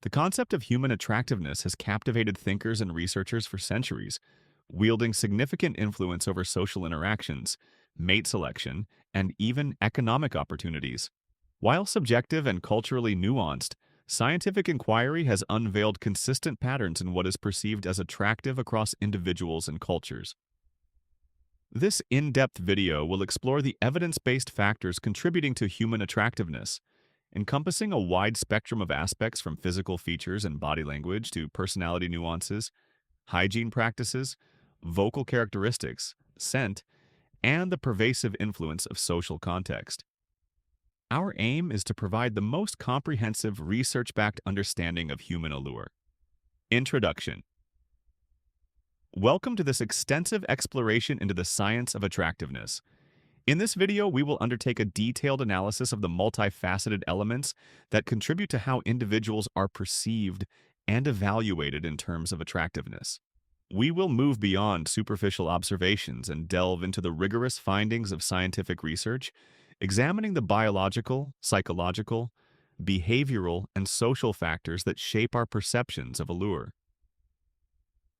The concept of human attractiveness has captivated thinkers and researchers for centuries, wielding significant influence over social interactions, mate selection, and even economic opportunities. While subjective and culturally nuanced, scientific inquiry has unveiled consistent patterns in what is perceived as attractive across individuals and cultures. This in-depth video will explore the evidence-based factors contributing to human attractiveness, encompassing a wide spectrum of aspects from physical features and body language to personality nuances, hygiene practices, vocal characteristics, scent, and the pervasive influence of social context. Our aim is to provide the most comprehensive research-backed understanding of human allure. Introduction. Welcome to this extensive exploration into the science of attractiveness. In this video, we will undertake a detailed analysis of the multifaceted elements that contribute to how individuals are perceived and evaluated in terms of attractiveness. We will move beyond superficial observations and delve into the rigorous findings of scientific research, examining the biological, psychological, behavioral, and social factors that shape our perceptions of allure.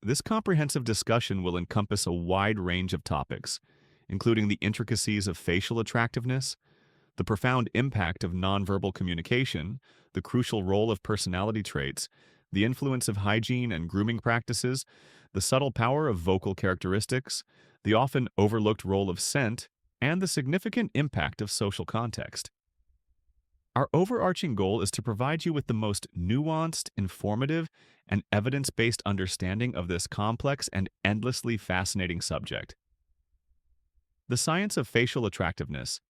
This comprehensive discussion will encompass a wide range of topics, including the intricacies of facial attractiveness, the profound impact of nonverbal communication, the crucial role of personality traits, the influence of hygiene and grooming practices, the subtle power of vocal characteristics, the often overlooked role of scent, and the significant impact of social context. Our overarching goal is to provide you with the most nuanced, informative, and evidence-based understanding of this complex and endlessly fascinating subject. The science of facial attractiveness.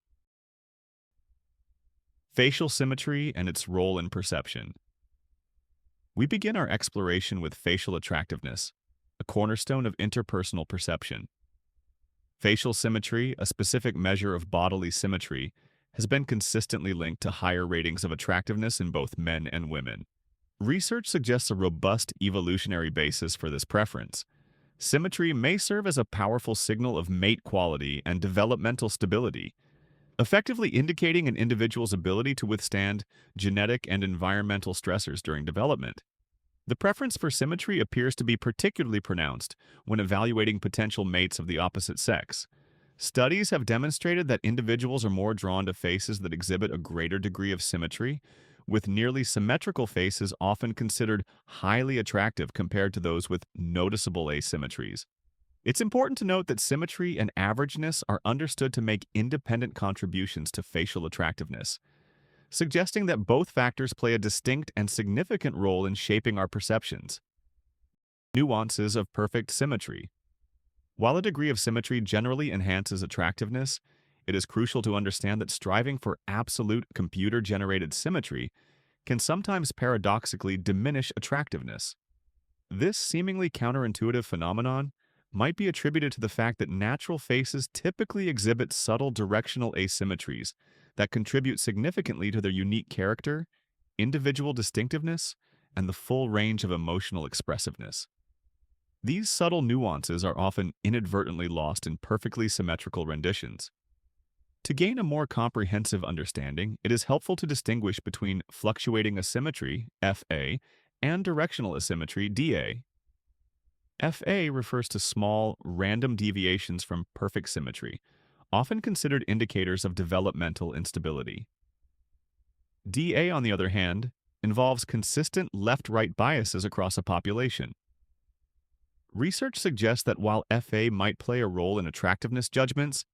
Facial symmetry and its role in perception. We begin our exploration with facial attractiveness, a cornerstone of interpersonal perception. Facial symmetry, a specific measure of bodily symmetry, has been consistently linked to higher ratings of attractiveness in both men and women. Research suggests a robust evolutionary basis for this preference. Symmetry may serve as a powerful signal of mate quality and developmental stability, effectively indicating an individual's ability to withstand genetic and environmental stressors during development. The preference for symmetry appears to be particularly pronounced when evaluating potential mates of the opposite sex. Studies have demonstrated that individuals are more drawn to faces that exhibit a greater degree of symmetry, with nearly symmetrical faces often considered highly attractive compared to those with noticeable asymmetries. It's important to note that symmetry and averageness are understood to make independent contributions to facial attractiveness, suggesting that both factors play a distinct and significant role in shaping our perceptions. Nuances of perfect symmetry. While a degree of symmetry generally enhances attractiveness, it is crucial to understand that striving for absolute computer-generated symmetry can sometimes paradoxically diminish attractiveness. This seemingly counterintuitive phenomenon might be attributed to the fact that natural faces typically exhibit subtle directional asymmetries that contribute significantly to their unique character, individual distinctiveness, and the full range of emotional expressiveness. These subtle nuances are often inadvertently lost in perfectly symmetrical renditions. To gain a more comprehensive understanding, it is helpful to distinguish between fluctuating asymmetry, FA, and directional asymmetry, DA. FA refers to small, random deviations from perfect symmetry, often considered indicators of developmental instability. DA, on the other hand, involves consistent left-right biases across a population. Research suggests that while FA might play a role in attractiveness judgments,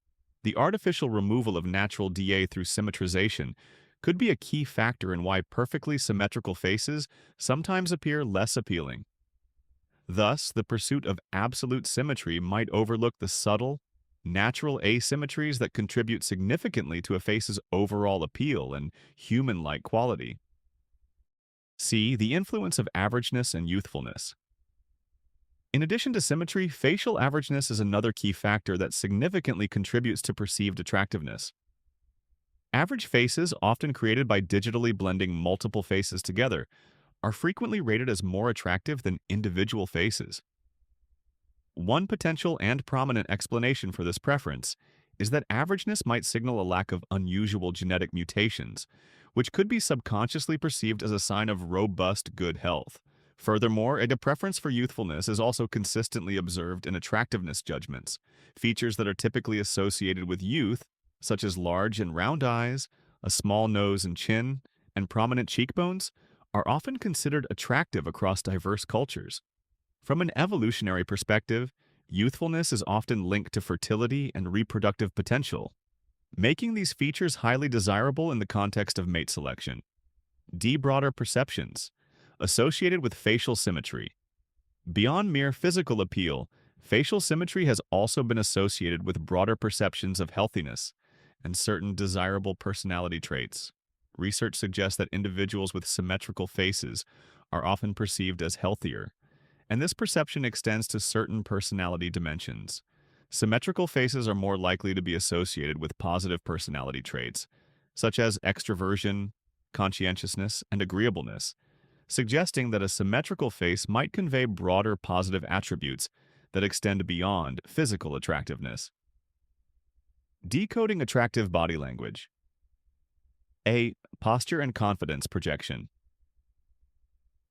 the artificial removal of natural DA through symmetrization could be a key factor in why perfectly symmetrical faces sometimes appear less appealing. Thus, the pursuit of absolute symmetry might overlook the subtle, natural asymmetries that contribute significantly to a face's overall appeal and human-like quality. C. The influence of averageness and youthfulness. In addition to symmetry, facial averageness is another key factor that significantly contributes to perceived attractiveness. Average faces, often created by digitally blending multiple faces together, are frequently rated as more attractive than individual faces. One potential and prominent explanation for this preference is that averageness might signal a lack of unusual genetic mutations, which could be subconsciously perceived as a sign of robust good health. Furthermore, a preference for youthfulness is also consistently observed in attractiveness judgments. Features that are typically associated with youth, such as large and round eyes, a small nose and chin, and prominent cheekbones, are often considered attractive across diverse cultures. From an evolutionary perspective, youthfulness is often linked to fertility and reproductive potential, making these features highly desirable in the context of mate selection. Broader perceptions associated with facial symmetry. Beyond mere physical appeal, facial symmetry has also been associated with broader perceptions of healthiness and certain desirable personality traits. Research suggests that individuals with symmetrical faces are often perceived as healthier, and this perception extends to certain personality dimensions. Symmetrical faces are more likely to be associated with positive personality traits, such as extroversion, conscientiousness, and agreeableness, suggesting that a symmetrical face might convey broader positive attributes that extend beyond physical attractiveness. Decoding attractive body language. A. Posture and confidence projection.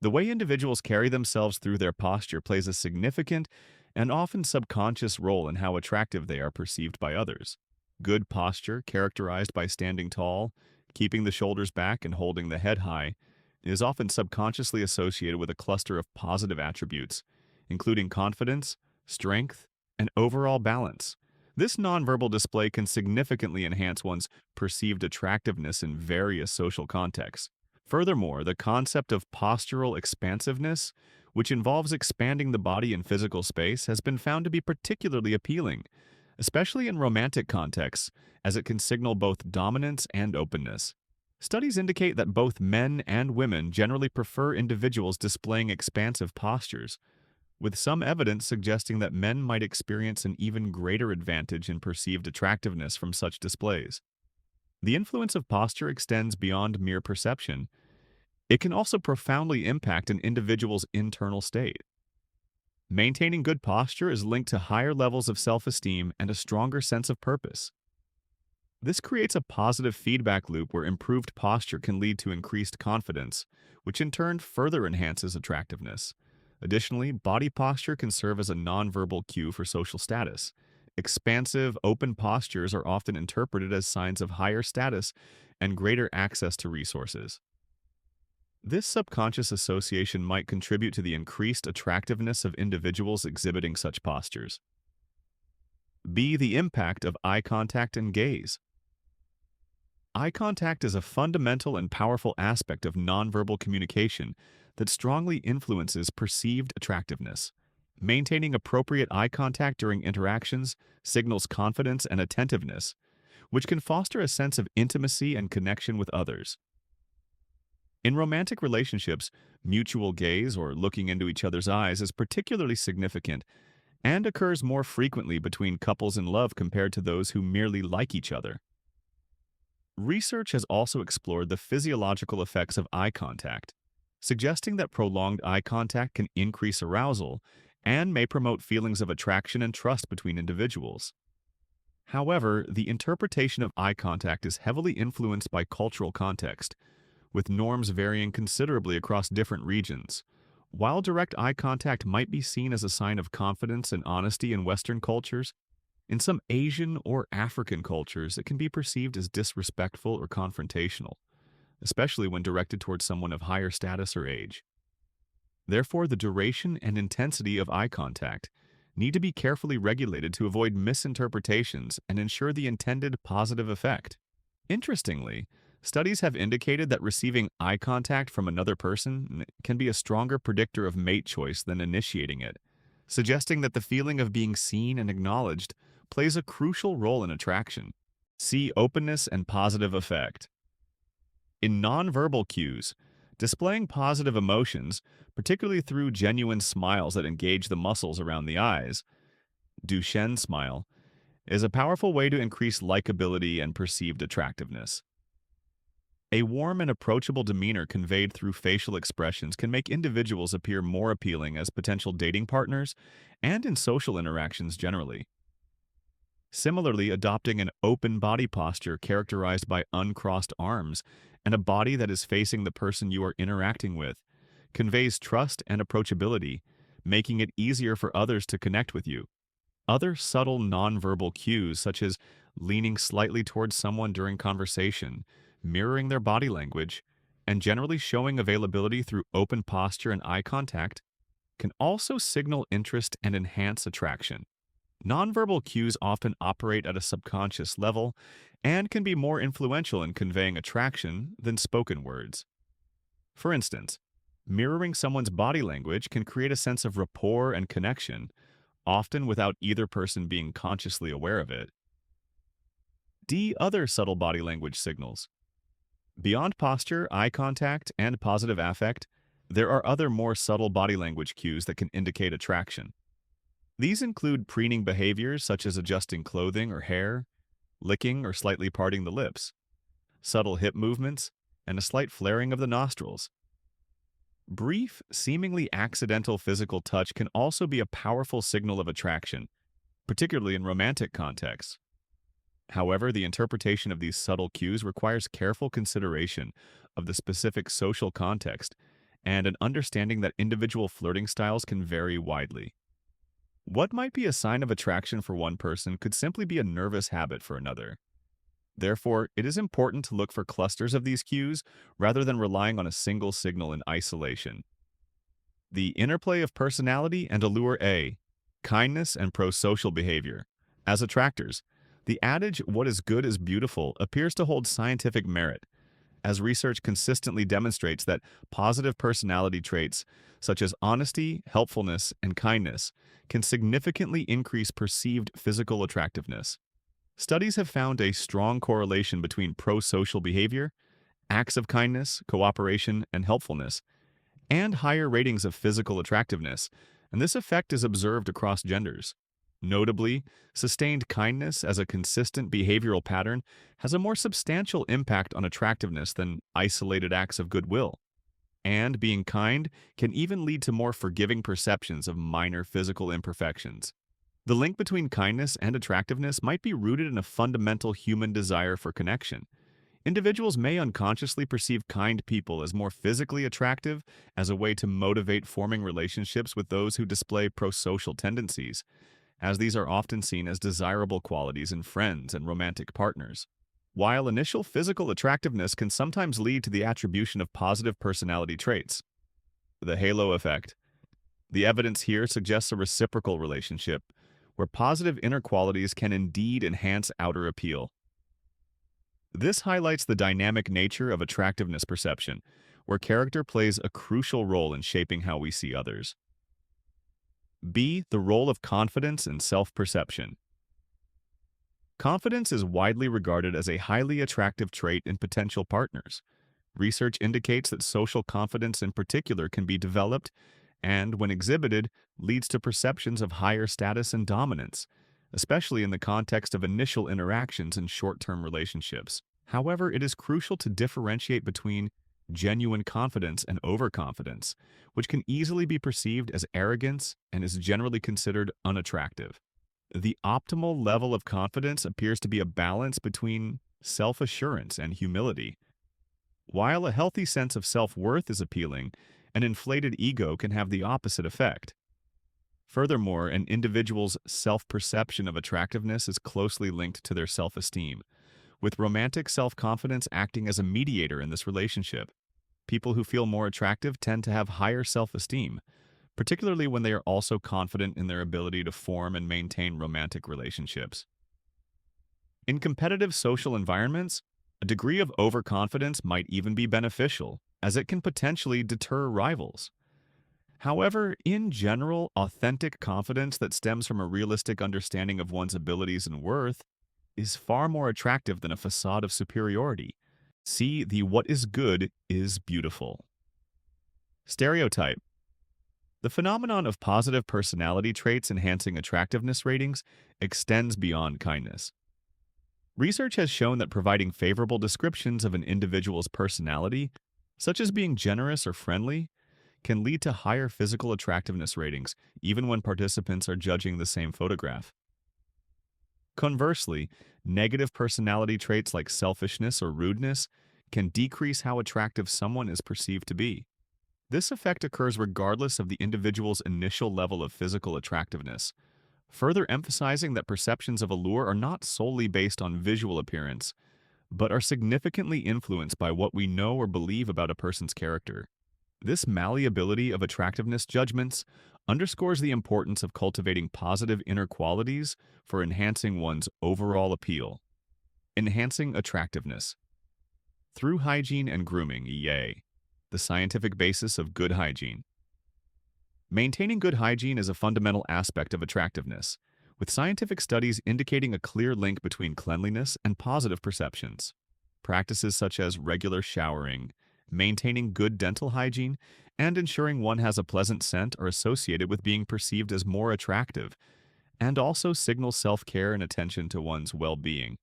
The way individuals carry themselves through their posture plays a significant and often subconscious role in how attractive they are perceived by others. Good posture, characterized by standing tall, keeping the shoulders back, and holding the head high, is often subconsciously associated with a cluster of positive attributes, including confidence, strength, and overall balance. This nonverbal display can significantly enhance one's perceived attractiveness in various social contexts. Furthermore, the concept of postural expansiveness, which involves expanding the body in physical space, has been found to be particularly appealing, especially in romantic contexts, as it can signal both dominance and openness. Studies indicate that both men and women generally prefer individuals displaying expansive postures, with some evidence suggesting that men might experience an even greater advantage in perceived attractiveness from such displays. The influence of posture extends beyond mere perception. It can also profoundly impact an individual's internal state. Maintaining good posture is linked to higher levels of self-esteem and a stronger sense of purpose. This creates a positive feedback loop where improved posture can lead to increased confidence, which in turn further enhances attractiveness. Additionally, body posture can serve as a nonverbal cue for social status. Expansive, open postures are often interpreted as signs of higher status and greater access to resources. This subconscious association might contribute to the increased attractiveness of individuals exhibiting such postures. B. The impact of eye contact and gaze. Eye contact is a fundamental and powerful aspect of nonverbal communication that strongly influences perceived attractiveness. Maintaining appropriate eye contact during interactions signals confidence and attentiveness, which can foster a sense of intimacy and connection with others. In romantic relationships, mutual gaze or looking into each other's eyes is particularly significant and occurs more frequently between couples in love compared to those who merely like each other. Research has also explored the physiological effects of eye contact, suggesting that prolonged eye contact can increase arousal and may promote feelings of attraction and trust between individuals. However, the interpretation of eye contact is heavily influenced by cultural context, with norms varying considerably across different regions. While direct eye contact might be seen as a sign of confidence and honesty in Western cultures, in some Asian or African cultures, it can be perceived as disrespectful or confrontational, especially when directed towards someone of higher status or age. Therefore, the duration and intensity of eye contact need to be carefully regulated to avoid misinterpretations and ensure the intended positive effect. Interestingly, studies have indicated that receiving eye contact from another person can be a stronger predictor of mate choice than initiating it, suggesting that the feeling of being seen and acknowledged plays a crucial role in attraction. See openness and positive effect. In nonverbal cues, displaying positive emotions, particularly through genuine smiles that engage the muscles around the eyes, Duchenne smile, is a powerful way to increase likability and perceived attractiveness. A warm and approachable demeanor conveyed through facial expressions can make individuals appear more appealing as potential dating partners and in social interactions generally. Similarly, adopting an open body posture characterized by uncrossed arms and a body that is facing the person you are interacting with conveys trust and approachability, making it easier for others to connect with you. Other subtle nonverbal cues, such as leaning slightly towards someone during conversation, mirroring their body language, and generally showing availability through open posture and eye contact, can also signal interest and enhance attraction. Nonverbal cues often operate at a subconscious level and can be more influential in conveying attraction than spoken words. For instance, mirroring someone's body language can create a sense of rapport and connection, often without either person being consciously aware of it. Other subtle body language signals. Beyond posture, eye contact, and positive affect, there are other more subtle body language cues that can indicate attraction. These include preening behaviors such as adjusting clothing or hair, licking or slightly parting the lips, subtle hip movements, and a slight flaring of the nostrils. Brief, seemingly accidental physical touch can also be a powerful signal of attraction, particularly in romantic contexts. However, the interpretation of these subtle cues requires careful consideration of the specific social context and an understanding that individual flirting styles can vary widely. What might be a sign of attraction for one person could simply be a nervous habit for another. Therefore, it is important to look for clusters of these cues rather than relying on a single signal in isolation. The interplay of personality and allure A, kindness and pro-social behavior. As attractors, the adage, "what is good is beautiful," appears to hold scientific merit, as research consistently demonstrates that positive personality traits, such as honesty, helpfulness, and kindness, can significantly increase perceived physical attractiveness. Studies have found a strong correlation between pro-social behavior, acts of kindness, cooperation, and helpfulness, and higher ratings of physical attractiveness, and this effect is observed across genders. Notably, sustained kindness as a consistent behavioral pattern has a more substantial impact on attractiveness than isolated acts of goodwill. And being kind can even lead to more forgiving perceptions of minor physical imperfections. The link between kindness and attractiveness might be rooted in a fundamental human desire for connection. Individuals may unconsciously perceive kind people as more physically attractive as a way to motivate forming relationships with those who display pro-social tendencies, as these are often seen as desirable qualities in friends and romantic partners. While initial physical attractiveness can sometimes lead to the attribution of positive personality traits, the halo effect, the evidence here suggests a reciprocal relationship, where positive inner qualities can indeed enhance outer appeal. This highlights the dynamic nature of attractiveness perception, where character plays a crucial role in shaping how we see others. The role of confidence and self-perception. Confidence is widely regarded as a highly attractive trait in potential partners. Research indicates that social confidence in particular can be developed and, when exhibited, leads to perceptions of higher status and dominance, especially in the context of initial interactions in short-term relationships. However, it is crucial to differentiate between genuine confidence and overconfidence, which can easily be perceived as arrogance and is generally considered unattractive. The optimal level of confidence appears to be a balance between self-assurance and humility. While a healthy sense of self-worth is appealing, an inflated ego can have the opposite effect. Furthermore, an individual's self-perception of attractiveness is closely linked to their self-esteem, with romantic self-confidence acting as a mediator in this relationship. People who feel more attractive tend to have higher self-esteem, particularly when they are also confident in their ability to form and maintain romantic relationships. In competitive social environments, a degree of overconfidence might even be beneficial, as it can potentially deter rivals. However, in general, authentic confidence that stems from a realistic understanding of one's abilities and worth is far more attractive than a facade of superiority. See the "what is good is beautiful." Stereotype. The phenomenon of positive personality traits enhancing attractiveness ratings extends beyond kindness. Research has shown that providing favorable descriptions of an individual's personality, such as being generous or friendly, can lead to higher physical attractiveness ratings, even when participants are judging the same photograph. Conversely, negative personality traits like selfishness or rudeness can decrease how attractive someone is perceived to be. This effect occurs regardless of the individual's initial level of physical attractiveness, further emphasizing that perceptions of allure are not solely based on visual appearance, but are significantly influenced by what we know or believe about a person's character. This malleability of attractiveness judgments underscores the importance of cultivating positive inner qualities for enhancing one's overall appeal. Enhancing attractiveness. Through hygiene and grooming, the scientific basis of good hygiene. Maintaining good hygiene is a fundamental aspect of attractiveness, with scientific studies indicating a clear link between cleanliness and positive perceptions. Practices such as regular showering, maintaining good dental hygiene, and ensuring one has a pleasant scent are associated with being perceived as more attractive, and also signal self-care and attention to one's well-being.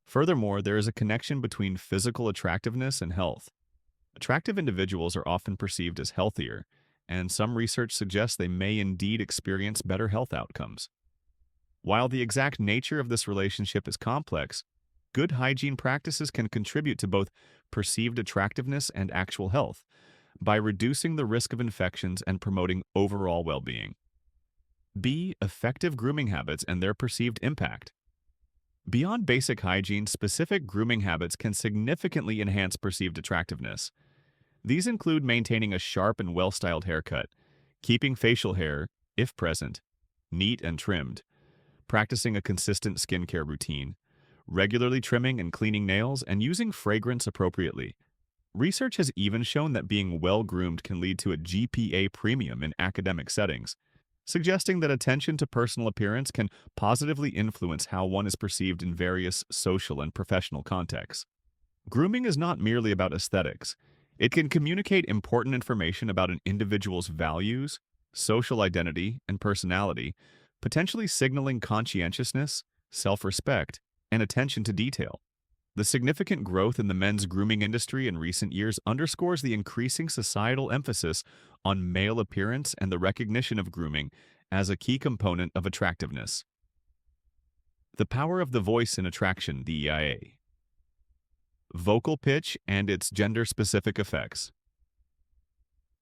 Furthermore, there is a connection between physical attractiveness and health. Attractive individuals are often perceived as healthier, and some research suggests they may indeed experience better health outcomes. While the exact nature of this relationship is complex, good hygiene practices can contribute to both perceived attractiveness and actual health by reducing the risk of infections and promoting overall well-being. B. Effective grooming habits and their perceived impact. Beyond basic hygiene, specific grooming habits can significantly enhance perceived attractiveness. These include maintaining a sharp and well-styled haircut, keeping facial hair, if present, neat and trimmed, practicing a consistent skincare routine, regularly trimming and cleaning nails, and using fragrance appropriately. Research has even shown that being well-groomed can lead to a GPA premium in academic settings, suggesting that attention to personal appearance can positively influence how one is perceived in various social and professional contexts. Grooming is not merely about aesthetics. It can communicate important information about an individual's values, social identity, and personality, potentially signaling conscientiousness, self-respect, and attention to detail. The significant growth in the men's grooming industry in recent years underscores the increasing societal emphasis on male appearance and the recognition of grooming as a key component of attractiveness. The power of the voice in attraction, the EIA. Vocal pitch and its gender-specific effects.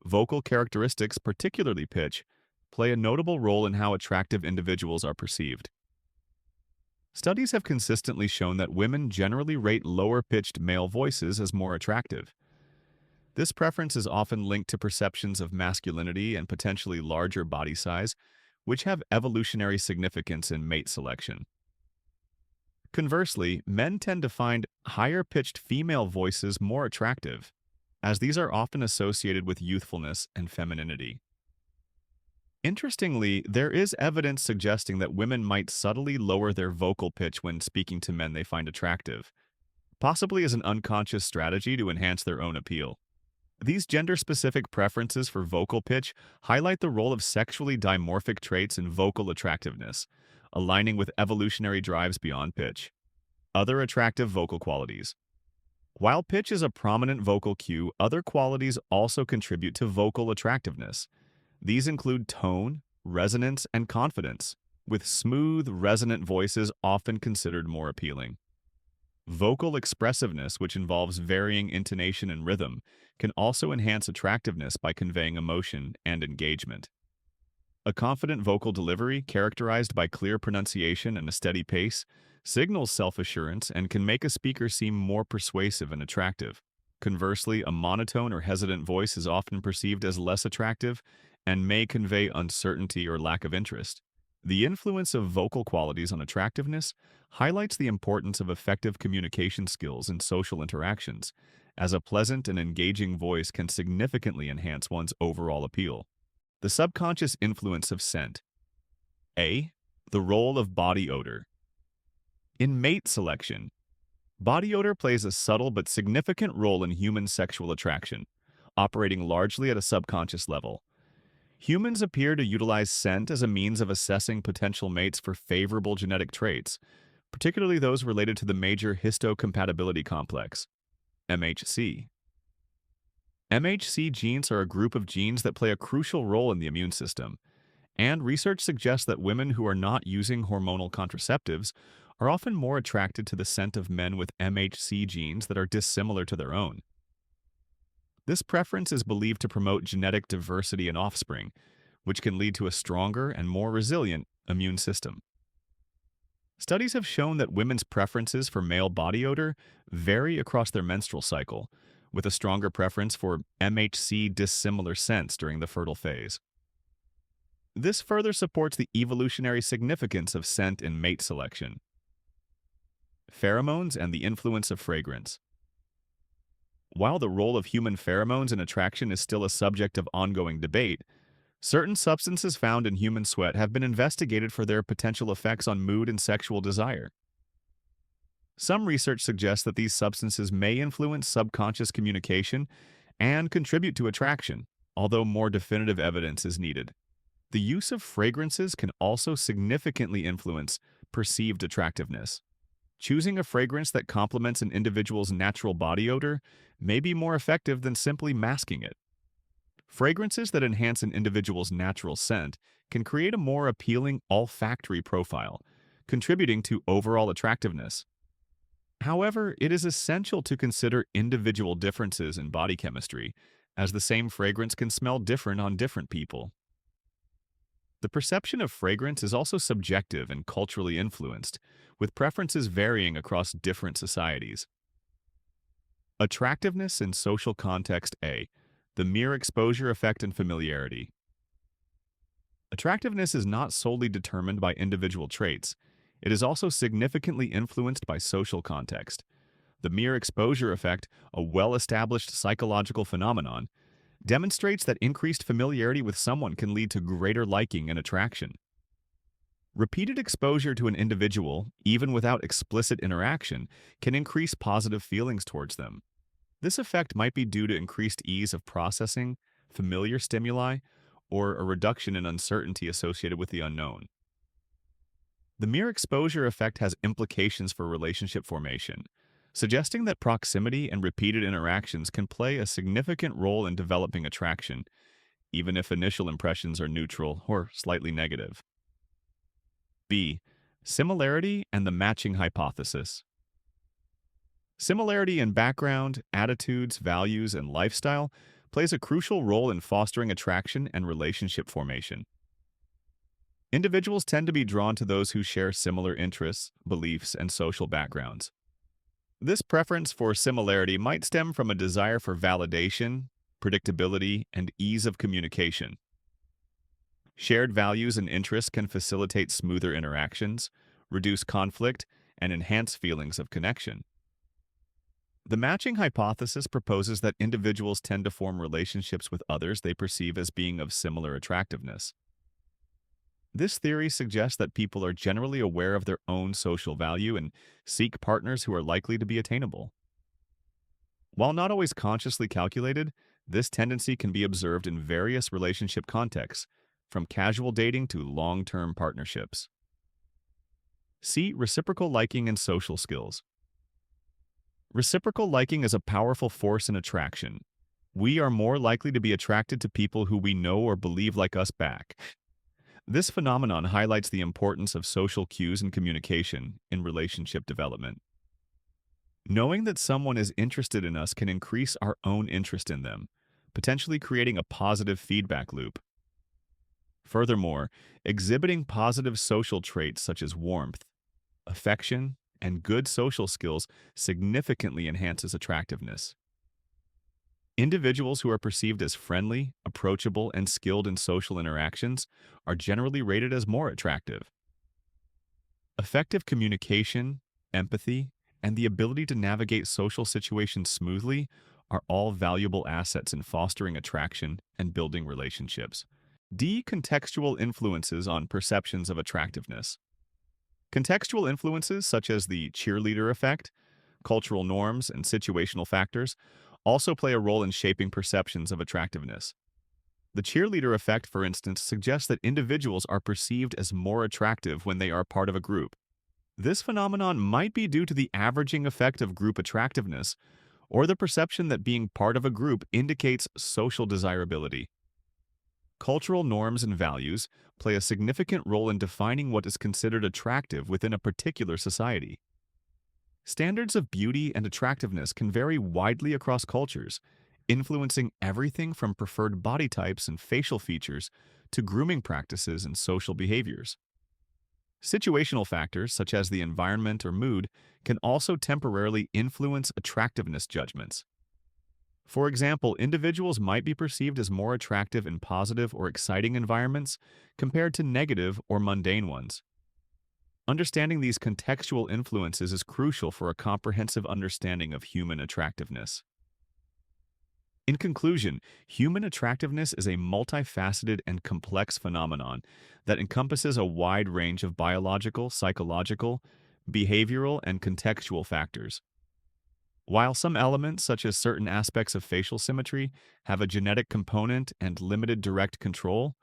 Vocal characteristics, particularly pitch, play a notable role in how attractive individuals are perceived. Studies have consistently shown that women generally rate lower-pitched male voices as more attractive. This preference is often linked to perceptions of masculinity and potentially larger body size, which have evolutionary significance in mate selection. Conversely, men tend to find higher-pitched female voices more attractive, as these are often associated with youthfulness and femininity. Interestingly, there is evidence suggesting that women might subtly lower their vocal pitch when speaking to men they find attractive, possibly as an unconscious strategy to enhance their own appeal. These gender-specific preferences for vocal pitch highlight the role of sexually dimorphic traits in vocal attractiveness, aligning with evolutionary drives beyond pitch. Other attractive vocal qualities. While pitch is a prominent vocal cue, other qualities also contribute to vocal attractiveness. These include tone, resonance, and confidence, with smooth, resonant voices often considered more appealing. Vocal expressiveness, which involves varying intonation and rhythm, can also enhance attractiveness by conveying emotion and engagement. A confident vocal delivery, characterized by clear pronunciation and a steady pace, signals self-assurance and can make a speaker seem more persuasive and attractive. Conversely, a monotone or hesitant voice is often perceived as less attractive and may convey uncertainty or lack of interest. The influence of vocal qualities on attractiveness highlights the importance of effective communication skills in social interactions, as a pleasant and engaging voice can significantly enhance one's overall appeal. The subconscious influence of scent. A. The role of body odor. In mate selection, body odor plays a subtle but significant role in human sexual attraction, operating largely at a subconscious level. Humans appear to utilize scent as a means of assessing potential mates for favorable genetic traits, particularly those related to the major histocompatibility complex, MHC. MHC genes are a group of genes that play a crucial role in the immune system, And research suggests that women who are not using hormonal contraceptives are often more attracted to the scent of men with MHC genes that are dissimilar to their own. This preference is believed to promote genetic diversity in offspring, which can lead to a stronger and more resilient immune system. Studies have shown that women's preferences for male body odor vary across their menstrual cycle, with a stronger preference for MHC dissimilar scents during the fertile phase. This further supports the evolutionary significance of scent in mate selection. Pheromones and the influence of fragrance. While the role of human pheromones in attraction is still a subject of ongoing debate, certain substances found in human sweat have been investigated for their potential effects on mood and sexual desire. Some research suggests that these substances may influence subconscious communication and contribute to attraction, although more definitive evidence is needed. The use of fragrances can also significantly influence perceived attractiveness. Choosing a fragrance that complements an individual's natural body odor may be more effective than simply masking it. Fragrances that enhance an individual's natural scent can create a more appealing olfactory profile, contributing to overall attractiveness. However, it is essential to consider individual differences in body chemistry, as the same fragrance can smell different on different people. The perception of fragrance is also subjective and culturally influenced, with preferences varying across different societies. Attractiveness in social context A. The mere exposure effect and familiarity. Attractiveness is not solely determined by individual traits. It is also significantly influenced by social context. The mere exposure effect, a well-established psychological phenomenon, demonstrates that increased familiarity with someone can lead to greater liking and attraction. Repeated exposure to an individual, even without explicit interaction, can increase positive feelings towards them. This effect might be due to increased ease of processing, familiar stimuli, or a reduction in uncertainty associated with the unknown. The mere exposure effect has implications for relationship formation, suggesting that proximity and repeated interactions can play a significant role in developing attraction, even if initial impressions are neutral or slightly negative. B. Similarity and the matching hypothesis. Similarity in background, attitudes, values, and lifestyle plays a crucial role in fostering attraction and relationship formation. Individuals tend to be drawn to those who share similar interests, beliefs, and social backgrounds. This preference for similarity might stem from a desire for validation, predictability, and ease of communication. Shared values and interests can facilitate smoother interactions, reduce conflict, and enhance feelings of connection. The matching hypothesis proposes that individuals tend to form relationships with others they perceive as being of similar attractiveness. This theory suggests that people are generally aware of their own social value and seek partners who are likely to be attainable. While not always consciously calculated, this tendency can be observed in various relationship contexts, from casual dating to long-term partnerships. See reciprocal liking and social skills. Reciprocal liking is a powerful force in attraction. We are more likely to be attracted to people who we know or believe like us back. This phenomenon highlights the importance of social cues and communication in relationship development. Knowing that someone is interested in us can increase our own interest in them, potentially creating a positive feedback loop. Furthermore, exhibiting positive social traits such as warmth, affection, and good social skills significantly enhances attractiveness. Individuals who are perceived as friendly, approachable, and skilled in social interactions are generally rated as more attractive. Effective communication, empathy, and the ability to navigate social situations smoothly are all valuable assets in fostering attraction and building relationships. D. Contextual influences on perceptions of attractiveness. Contextual influences such as the cheerleader effect, cultural norms, and situational factors also play a role in shaping perceptions of attractiveness. The cheerleader effect, for instance, suggests that individuals are perceived as more attractive when they are part of a group. This phenomenon might be due to the averaging effect of group attractiveness, or the perception that being part of a group indicates social desirability. Cultural norms and values play a significant role in defining what is considered attractive within a particular society. Standards of beauty and attractiveness can vary widely across cultures, influencing everything from preferred body types and facial features to grooming practices and social behaviors. Situational factors, such as the environment or mood, can also temporarily influence attractiveness judgments. For example, individuals might be perceived as more attractive in positive or exciting environments compared to negative or mundane ones. Understanding these contextual influences is crucial for a comprehensive understanding of human attractiveness. In conclusion, human attractiveness is a multifaceted and complex phenomenon that encompasses a wide range of biological, psychological, behavioral, and contextual factors. While some elements, such as certain aspects of facial symmetry, have a genetic component and limited direct control,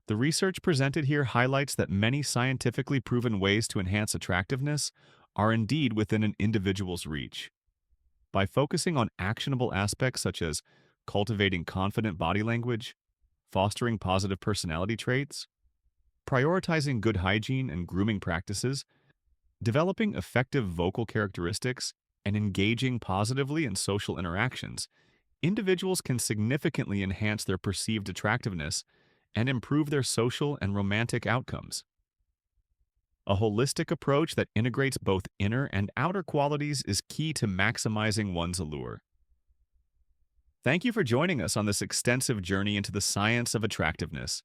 the research presented here highlights that many scientifically proven ways to enhance attractiveness are indeed within an individual's reach. By focusing on actionable aspects such as cultivating confident body language, fostering positive personality traits, prioritizing good hygiene and grooming practices, developing effective vocal characteristics, and engaging positively in social interactions, individuals can significantly enhance their perceived attractiveness and improve their social and romantic outcomes. A holistic approach that integrates both inner and outer qualities is key to maximizing one's allure. Thank you for joining us on this extensive journey into the science of attractiveness.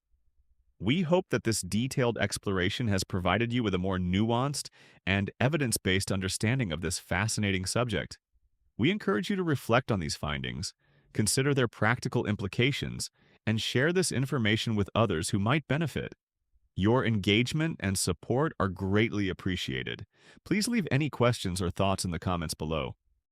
We hope that this detailed exploration has provided you with a more nuanced and evidence-based understanding of this fascinating subject. We encourage you to reflect on these findings, consider their practical implications, and share this information with others who might benefit. Your engagement and support are greatly appreciated. Please leave any questions or thoughts in the comments below.